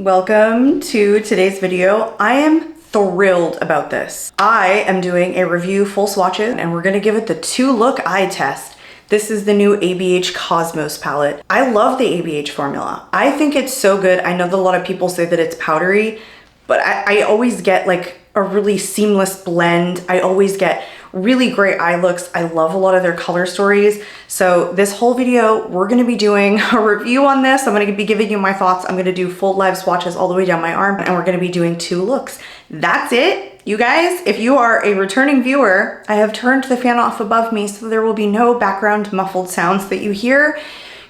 Welcome to today's video. I am thrilled about this. I am doing a review full swatches and we're gonna give it the 2-look eye test. This is the new ABH Cosmos palette. I love the ABH formula. I think it's so good. I know that a lot of people say that it's powdery, but I always get like a really seamless blend. I always get really great eye looks. I love a lot of their color stories. So this whole video, we're gonna be doing a review on this. I'm gonna be giving you my thoughts. I'm gonna do full live swatches all the way down my arm, and we're gonna be doing 2 looks. That's it, you guys. If you are a returning viewer, I have turned the fan off above me so there will be no background muffled sounds that you hear.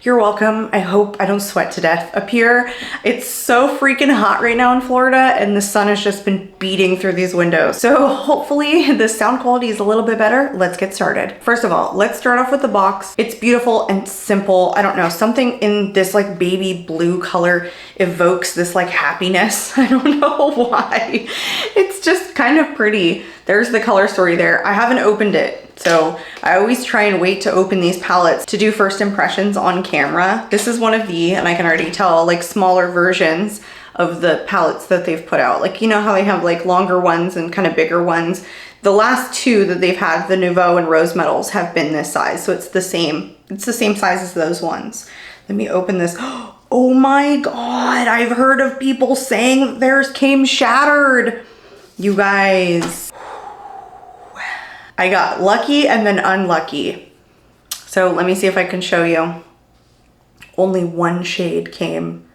You're welcome. I hope I don't sweat to death up here. It's so freaking hot right now in Florida and the sun has just been beating through these windows. So hopefully the sound quality is a little bit better. Let's get started. First of all, let's start off with the box. It's beautiful and simple. I don't know, something in this like baby blue color evokes this like happiness. I don't know why. It's just kind of pretty. There's the color story there. I haven't opened it. So I always try and wait to open these palettes to do first impressions on camera. This is one of the, and I can already tell, like smaller versions of the palettes that they've put out. Like, you know how they have like longer ones and kind of bigger ones? The last 2 that they've had, the Nouveau and Rose Metals, have been this size. So it's the same size as those ones. Let me open this. Oh my God, I've heard of people saying theirs came shattered. You guys. I got lucky and then unlucky. So let me see if I can show you. Only 1 shade came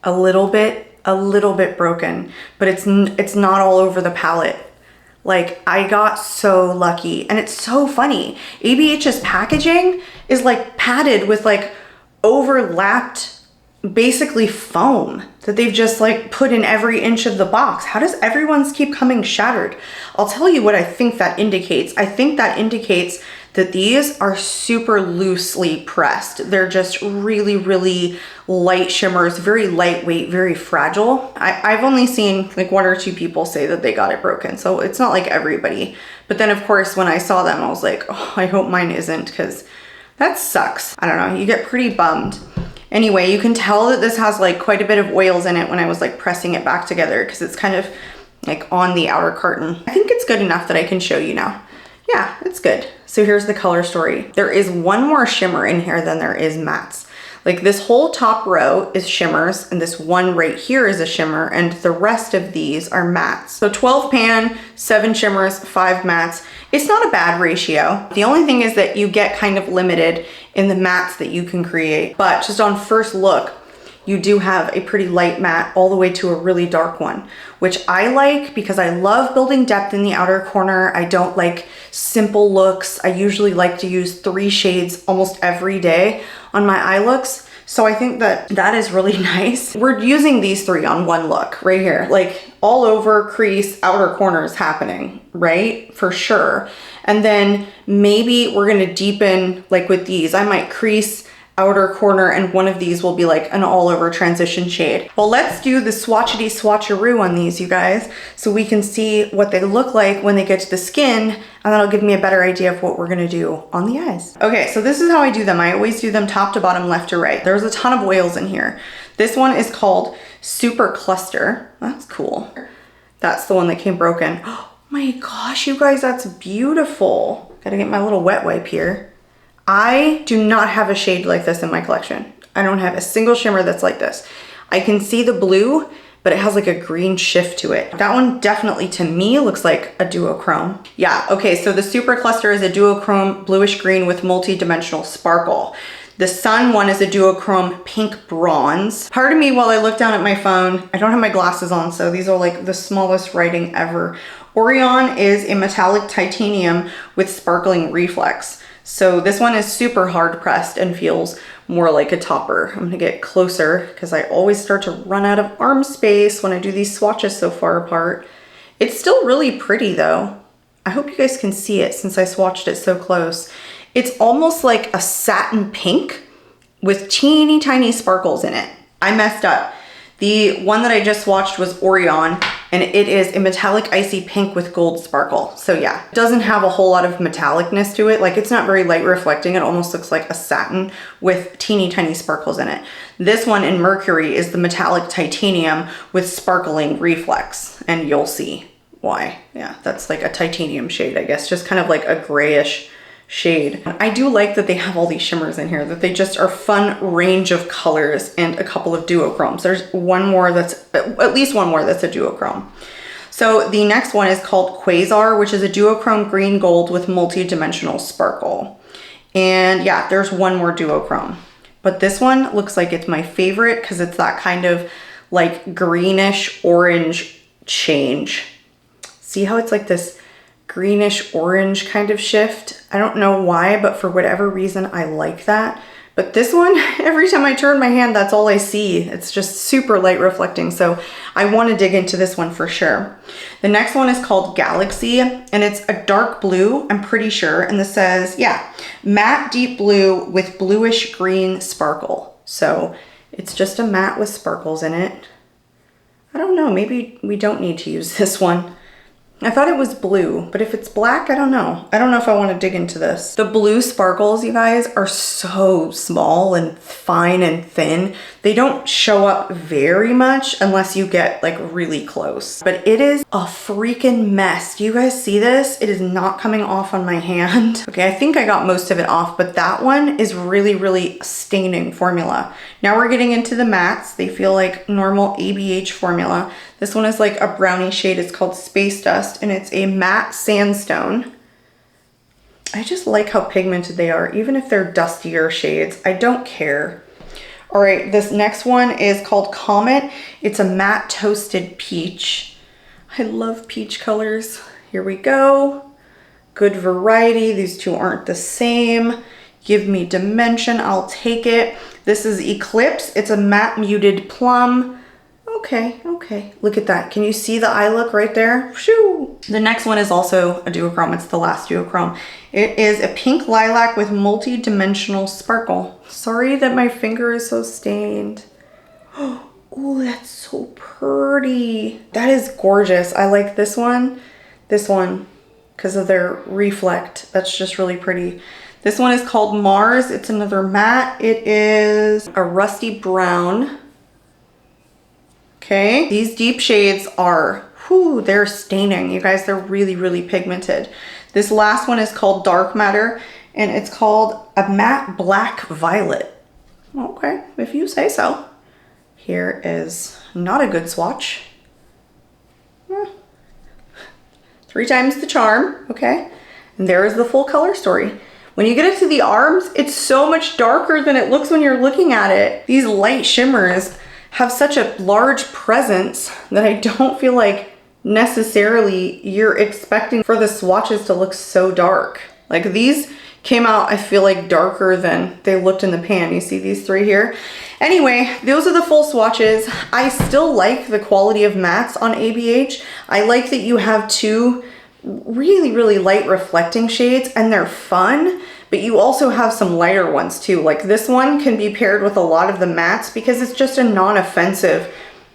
a little bit broken, but it's not all over the palette. Like, I got so lucky, and it's so funny. ABH's packaging is like padded with like overlapped basically foam that they've just like put in every inch of the box. How does everyone's keep coming shattered? I'll tell you what I think that indicates. I think that indicates that these are super loosely pressed. They're just really, really light shimmers, very lightweight, very fragile. I've only seen like 1 or 2 people say that they got it broken. So it's not like everybody. But then of course, when I saw them, I was like, oh, I hope mine isn't, because that sucks. I don't know, you get pretty bummed. Anyway, you can tell that this has like quite a bit of oils in it when I was like pressing it back together, because it's kind of like on the outer carton. I think it's good enough that I can show you now. Yeah, it's good. So here's the color story. There is 1 more shimmer in here than there is mattes. Like this whole top row is shimmers, and this one right here is a shimmer, and the rest of these are mattes. So 12 pan, 7 shimmers, 5 mattes. It's not a bad ratio. The only thing is that you get kind of limited in the mattes that you can create. But just on first look, you do have a pretty light matte all the way to a really dark one, which I like because I love building depth in the outer corner. I don't like simple looks. I usually like to use 3 shades almost every day on my eye looks. So I think that that is really nice. We're using these 3 on 1 look right here, like all over crease, outer corners happening, right? For sure. And then maybe we're gonna deepen like with these. I might crease, outer corner, and one of these will be like an all over transition shade. Well, let's do the swatchety swatcheroo on these, you guys, so we can see what they look like when they get to the skin, and that'll give me a better idea of what we're gonna do on the eyes. Okay, so this is how I do them. I always do them top to bottom, left to right. There's a ton of oils in here. This one is called Super Cluster. That's cool. That's the one that came broken. Oh my gosh, you guys, that's beautiful. Gotta get my little wet wipe here. I do not have a shade like this in my collection. I don't have a single shimmer that's like this. I can see the blue, but it has like a green shift to it. That one definitely to me looks like a duochrome. Yeah, okay, so the Super Cluster is a duochrome bluish green with multi-dimensional sparkle. The Sun one is a duochrome pink bronze. Pardon me while I look down at my phone. I don't have my glasses on, so these are like the smallest writing ever. Orion is a metallic titanium with sparkling reflex. So this one is super hard pressed and feels more like a topper. I'm gonna get closer because I always start to run out of arm space when I do these swatches so far apart. It's still really pretty though. I hope you guys can see it since I swatched it so close. It's almost like a satin pink with teeny tiny sparkles in it. I messed up. The one that I just swatched was Orion, and it is a metallic icy pink with gold sparkle. So yeah, it doesn't have a whole lot of metallicness to it. Like, it's not very light reflecting. It almost looks like a satin with teeny tiny sparkles in it. This one in Mercury is the metallic titanium with sparkling reflex, and you'll see why. Yeah, that's like a titanium shade, I guess, just kind of like a grayish shade. I do like that they have all these shimmers in here, that they just are fun range of colors and a couple of duochromes. There's one more that's, at least one more that's a duochrome. So the next one is called Quasar, which is a duochrome green gold with multi-dimensional sparkle. And yeah, there's one more duochrome. But this one looks like it's my favorite because it's that kind of like greenish orange change. See how it's like this greenish orange kind of shift? I don't know why, but for whatever reason, I like that. But this one, every time I turn my hand, that's all I see. It's just super light reflecting. So I want to dig into this one for sure. The next one is called Galaxy, and it's a dark blue, I'm pretty sure. And this says, yeah, matte deep blue with bluish green sparkle. So it's just a matte with sparkles in it. I don't know, maybe we don't need to use this one. I thought it was blue, but if it's black, I don't know. I don't know if I want to dig into this. The blue sparkles, you guys, are so small and fine and thin. They don't show up very much unless you get like really close. But it is a freaking mess. Do you guys see this? It is not coming off on my hand. Okay, I think I got most of it off, but that one is really, really staining formula. Now we're getting into the mattes. They feel like normal ABH formula. This one is like a brownie shade. It's called Space Dust, and it's a matte sandstone. I just like how pigmented they are, even if they're dustier shades. I don't care. All right, this next one is called Comet. It's a matte toasted peach. I love peach colors. Here we go. Good variety. These two aren't the same. Give me dimension, I'll take it. This is Eclipse. It's a matte muted plum. Okay, okay, look at that. Can you see the eye look right there? Shoo! The next one is also a duochrome. It's the last duochrome. It is a pink lilac with multi-dimensional sparkle. Sorry that my finger is so stained. Oh, that's so pretty. That is gorgeous. I like this one, because of their reflect. That's just really pretty. This one is called Mars. It's another matte. It is a rusty brown. Okay, these deep shades are, whew, they're staining. You guys, they're really, really pigmented. This last one is called Dark Matter, and it's called a matte black violet. Okay, if you say so. Here is not a good swatch. 3 times the charm, okay? And there is the full color story. When you get it to the arms, it's so much darker than it looks when you're looking at it. These light shimmers have such a large presence that I don't feel like necessarily you're expecting for the swatches to look so dark. Like, these came out, I feel like, darker than they looked in the pan. You see these 3 here? Anyway, those are the full swatches. I still like the quality of mattes on ABH. I like that you have 2 really, really light reflecting shades, and they're fun, but you also have some lighter ones too. Like, this one can be paired with a lot of the mattes because it's just a non-offensive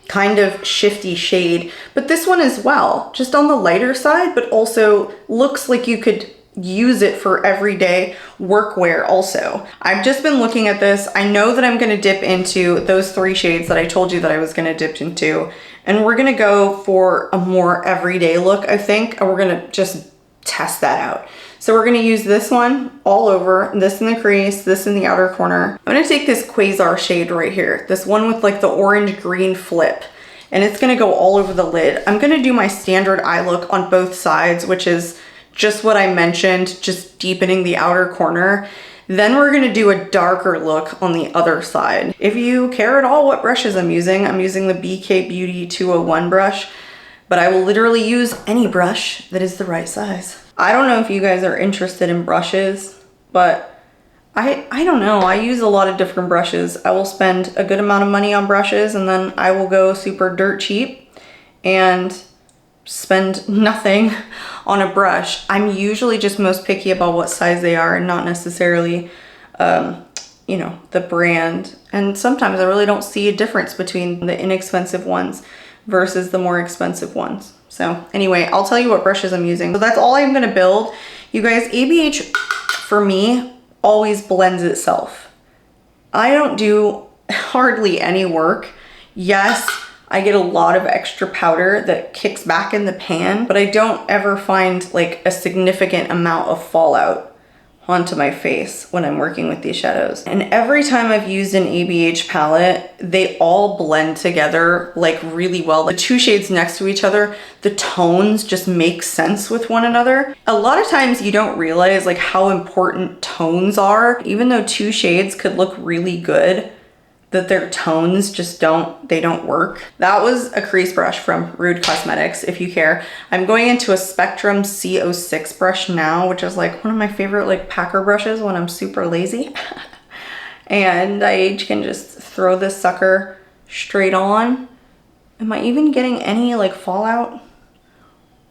kind of shifty shade. But this one as well, just on the lighter side, but also looks like you could use it for everyday workwear also. I've just been looking at this. I know that I'm gonna dip into those 3 shades that I told you that I was gonna dip into, and we're gonna go for a more everyday look, I think, and we're gonna just test that out. So we're gonna use this one all over, this in the crease, this in the outer corner. I'm gonna take this Quasar shade right here, this one with like the orange green flip, and it's gonna go all over the lid. I'm gonna do my standard eye look on both sides, which is just what I mentioned, just deepening the outer corner. Then we're gonna do a darker look on the other side. If you care at all what brushes I'm using the BK Beauty 201 brush, but I will literally use any brush that is the right size. I don't know if you guys are interested in brushes, but I don't know. I use a lot of different brushes. I will spend a good amount of money on brushes, and then I will go super dirt cheap and spend nothing on a brush. I'm usually just most picky about what size they are and not necessarily, you know, the brand. And sometimes I really don't see a difference between the inexpensive ones versus the more expensive ones. So anyway, I'll tell you what brushes I'm using. So that's all I'm gonna build. You guys, ABH for me always blends itself. I don't do hardly any work. Yes, I get a lot of extra powder that kicks back in the pan, but I don't ever find like a significant amount of fallout onto my face when I'm working with these shadows. And every time I've used an ABH palette, they all blend together like really well. The two shades next to each other, the tones just make sense with one another. A lot of times you don't realize like how important tones are. Even though two shades could look really good, that their tones just they don't work. That was a crease brush from Rude Cosmetics, if you care. I'm going into a Spectrum C06 brush now, which is like one of my favorite like packer brushes when I'm super lazy. And I can just throw this sucker straight on. Am I even getting any like fallout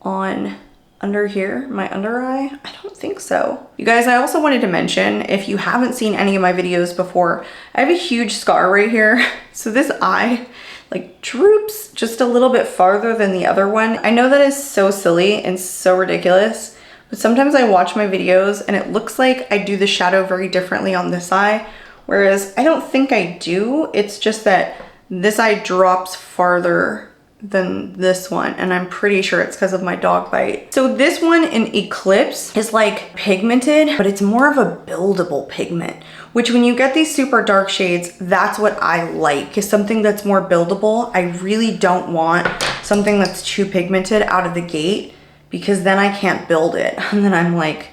on under here, my under eye? I don't think so. You guys, I also wanted to mention, if you haven't seen any of my videos before, I have a huge scar right here. So this eye like droops just a little bit farther than the other one. I know that is so silly and so ridiculous, but sometimes I watch my videos and it looks like I do the shadow very differently on this eye, whereas I don't think I do. It's just that this eye drops farther than this one, and I'm pretty sure it's because of my dog bite. So this one in Eclipse is like pigmented, but it's more of a buildable pigment, which when you get these super dark shades, that's what I like, is something that's more buildable. I really don't want something that's too pigmented out of the gate, because then I can't build it. And then I'm like,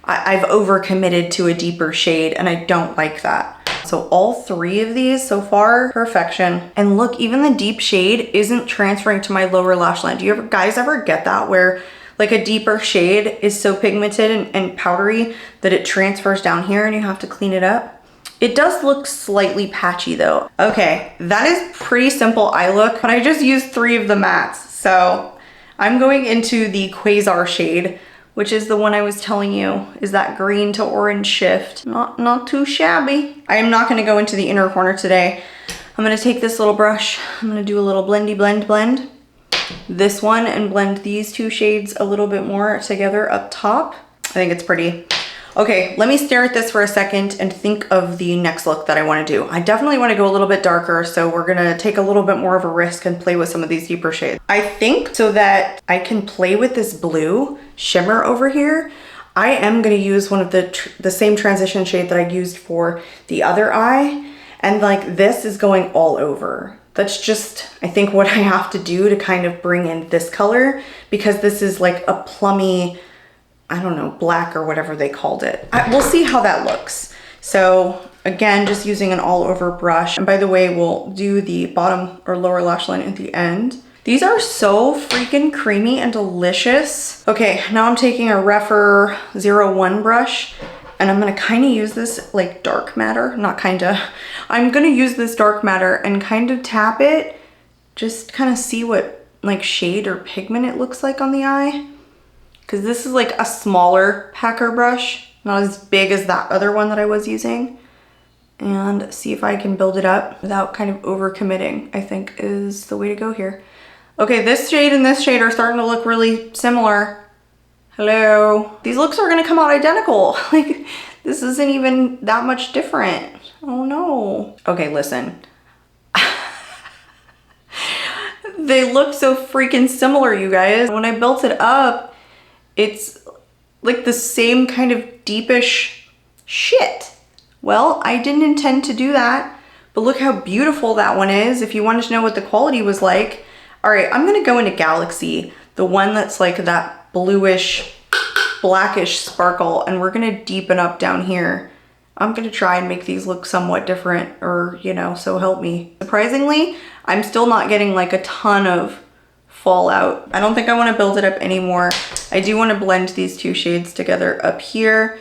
I've overcommitted to a deeper shade and I don't like that. So all three of these so far, perfection. And look, even the deep shade isn't transferring to my lower lash line. Do you guys ever get that where like a deeper shade is so pigmented and powdery that it transfers down here and you have to clean it up? It does look slightly patchy though. Okay, that is pretty simple eye look, but I just used 3 of the mattes. So I'm going into the Quasar shade, which is the one I was telling you is that green to orange shift. Not too shabby. I am not gonna go into the inner corner today. I'm gonna take this little brush. I'm gonna do a little blendy blend this one and blend these 2 shades a little bit more together up top. I think it's pretty. Okay, let me stare at this for a second and think of the next look that I wanna do. I definitely wanna go a little bit darker, so we're gonna take a little bit more of a risk and play with some of these deeper shades. I think so that I can play with this blue shimmer over here, I am gonna use one of the same transition shade that I used for the other eye, and like this is going all over. That's just, I think, what I have to do to kind of bring in this color, because this is like a plummy, I don't know, black or whatever they called it. We'll see how that looks. So again, just using an all over brush. And by the way, we'll do the bottom or lower lash line at the end. These are so freaking creamy and delicious. Okay, now I'm taking a Refer 01 brush and I'm gonna kind of use this like dark matter, not kinda. I'm gonna use this dark matter and kind of tap it, just kind of see what like shade or pigment it looks like on the eye. Because this is like a smaller packer brush, not as big as that other one that I was using. And see if I can build it up without kind of overcommitting, I think is the way to go here. Okay, this shade and this shade are starting to look really similar. Hello. These looks are gonna come out identical. Like, this isn't even that much different. Oh no. Okay, listen. They look so freaking similar, you guys. When I built it up, it's like the same kind of deepish shit. Well, I didn't intend to do that, but look how beautiful that one is. If you wanted to know what the quality was like. All right, I'm gonna go into Galaxy, the one that's like that bluish, blackish sparkle, and we're gonna deepen up down here. I'm gonna try and make these look somewhat different, or, you know, so help me. Surprisingly, I'm still not getting like a ton of fallout. I don't think I want to build it up anymore. I do want to blend these 2 shades together up here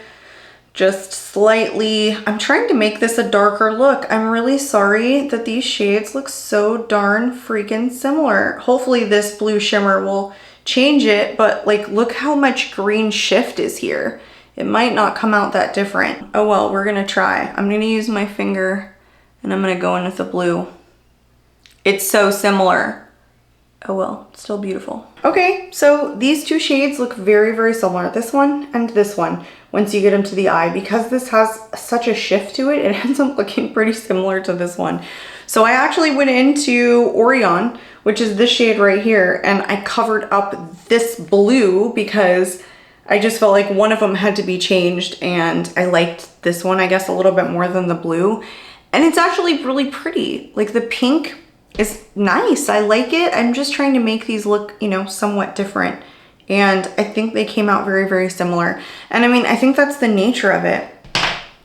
just slightly. I'm trying to make this a darker look. I'm really sorry that these shades look so darn freaking similar. Hopefully this blue shimmer will change it, but like look how much green shift is here. It might not come out that different. Oh well, we're gonna try. I'm gonna use my finger and I'm gonna go in with the blue. It's so similar. Oh well, still beautiful. Okay, so these two shades look very, very similar. This one and this one, once you get them to the eye. Because this has such a shift to it, it ends up looking pretty similar to this one. So I actually went into Orion, which is this shade right here, and I covered up this blue because I just felt like one of them had to be changed, and I liked this one, I guess, a little bit more than the blue. And it's actually really pretty. Like the pink is nice. I like it. I'm just trying to make these look, you know, somewhat different. And I think they came out very, very similar. And I mean, I think that's the nature of it.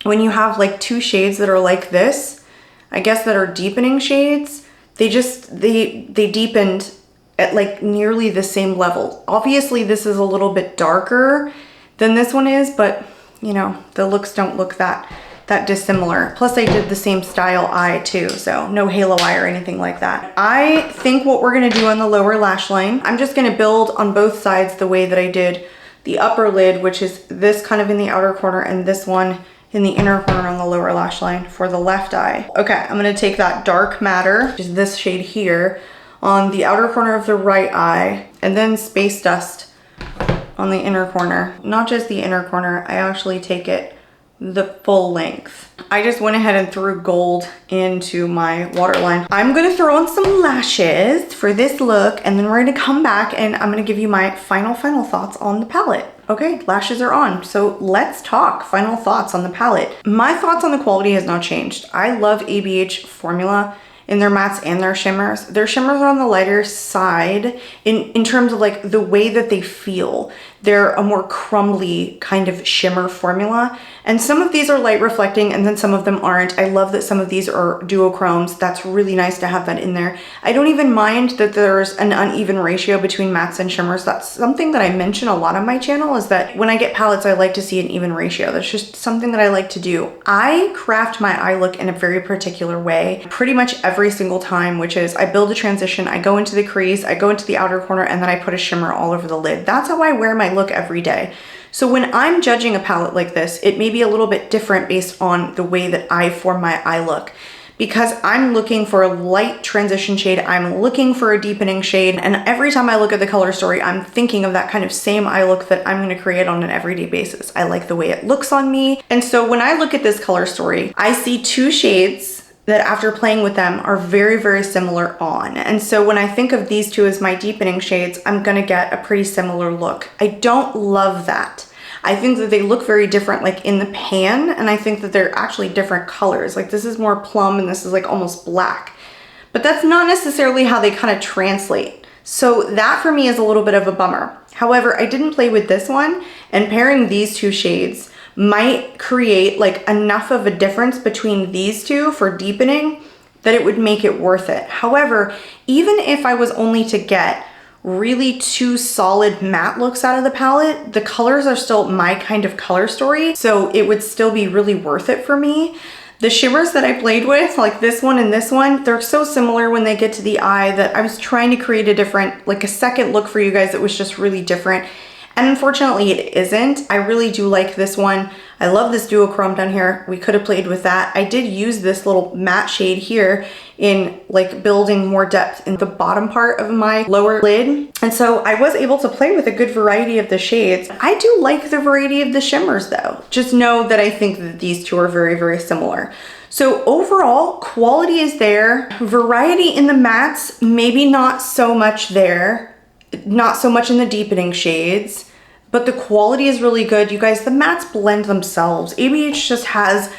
When you have like two shades that are like this, I guess that are deepening shades, they deepened at like nearly the same level. Obviously this is a little bit darker than this one is, but you know, the looks don't look that dissimilar. Plus I did the same style eye too, so no halo eye or anything like that. I think what we're gonna do on the lower lash line, I'm just gonna build on both sides the way that I did the upper lid, which is this kind of in the outer corner and this one in the inner corner on the lower lash line for the left eye. Okay, I'm gonna take that dark matter, which is this shade here, on the outer corner of the right eye, and then Space Dust on the inner corner. Not just the inner corner, I actually take it the full length. I just went ahead and threw gold into my waterline. I'm gonna throw on some lashes for this look, and then we're gonna come back and I'm gonna give you my final thoughts on the palette. Okay, lashes are on, so let's talk final thoughts on the palette. My thoughts on the quality has not changed. I love ABH formula in their mattes and their shimmers. Their shimmers are on the lighter side in terms of like the way that they feel. They're a more crumbly kind of shimmer formula. And some of these are light reflecting and then some of them aren't. I love that some of these are duochromes. That's really nice to have that in there. I don't even mind that there's an uneven ratio between mattes and shimmers. That's something that I mention a lot on my channel, is that when I get palettes, I like to see an even ratio. That's just something that I like to do. I craft my eye look in a very particular way pretty much every single time, which is I build a transition, I go into the crease, I go into the outer corner, and then I put a shimmer all over the lid. That's how I wear my look every day. So when I'm judging a palette like this, it may be a little bit different based on the way that I form my eye look, because I'm looking for a light transition shade, I'm looking for a deepening shade, and every time I look at the color story, I'm thinking of that kind of same eye look that I'm gonna create on an everyday basis. I like the way it looks on me. And so when I look at this color story, I see two shades that after playing with them are very, very similar on. And so when I think of these two as my deepening shades, I'm gonna get a pretty similar look. I don't love that. I think that they look very different like in the pan, and I think that they're actually different colors. Like this is more plum and this is like almost black. But that's not necessarily how they kind of translate. So that for me is a little bit of a bummer. However, I didn't play with this one, and pairing these two shades might create like enough of a difference between these two for deepening that it would make it worth it. However, even if I was only to get really two solid matte looks out of the palette, the colors are still my kind of color story, so it would still be really worth it for me. The shimmers that I played with, like this one and this one, they're so similar when they get to the eye that I was trying to create a different, like a second look for you guys that was just really different. And unfortunately it isn't. I really do like this one. I love this duochrome down here. We could have played with that. I did use this little matte shade here in like building more depth in the bottom part of my lower lid. And so I was able to play with a good variety of the shades. I do like the variety of the shimmers though. Just know that I think that these two are very, very similar. So overall, quality is there. Variety in the mattes, maybe not so much there. Not so much in the deepening shades, but the quality is really good. You guys, the mattes blend themselves. ABH just has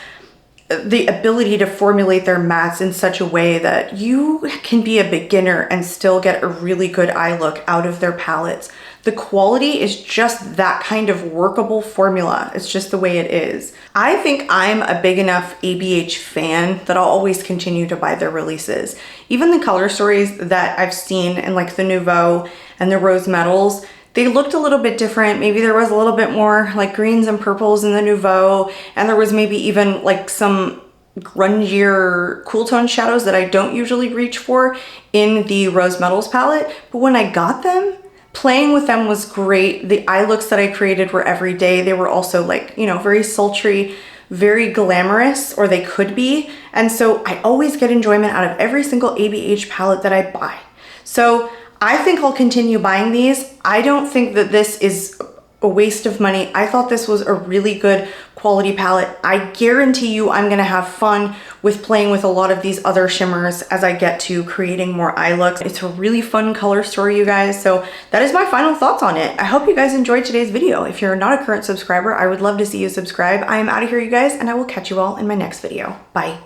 the ability to formulate their mattes in such a way that you can be a beginner and still get a really good eye look out of their palettes. The quality is just that kind of workable formula. It's just the way it is. I think I'm a big enough ABH fan that I'll always continue to buy their releases. Even the color stories that I've seen in like the Nouveau and the Rose Metals, they looked a little bit different. Maybe there was a little bit more like greens and purples in the Nouveau, and there was maybe even like some grungier cool tone shadows that I don't usually reach for in the Rose Metals palette. But when I got them, playing with them was great. The eye looks that I created were everyday. They were also like, you know, very sultry, very glamorous, or they could be. And so I always get enjoyment out of every single ABH palette that I buy. So I think I'll continue buying these. I don't think that this is a waste of money. I thought this was a really good quality palette. I guarantee you I'm gonna have fun with playing with a lot of these other shimmers as I get to creating more eye looks. It's a really fun color story, you guys. So that is my final thoughts on it. I hope you guys enjoyed today's video. If you're not a current subscriber, I would love to see you subscribe. I am out of here, you guys, and I will catch you all in my next video. Bye.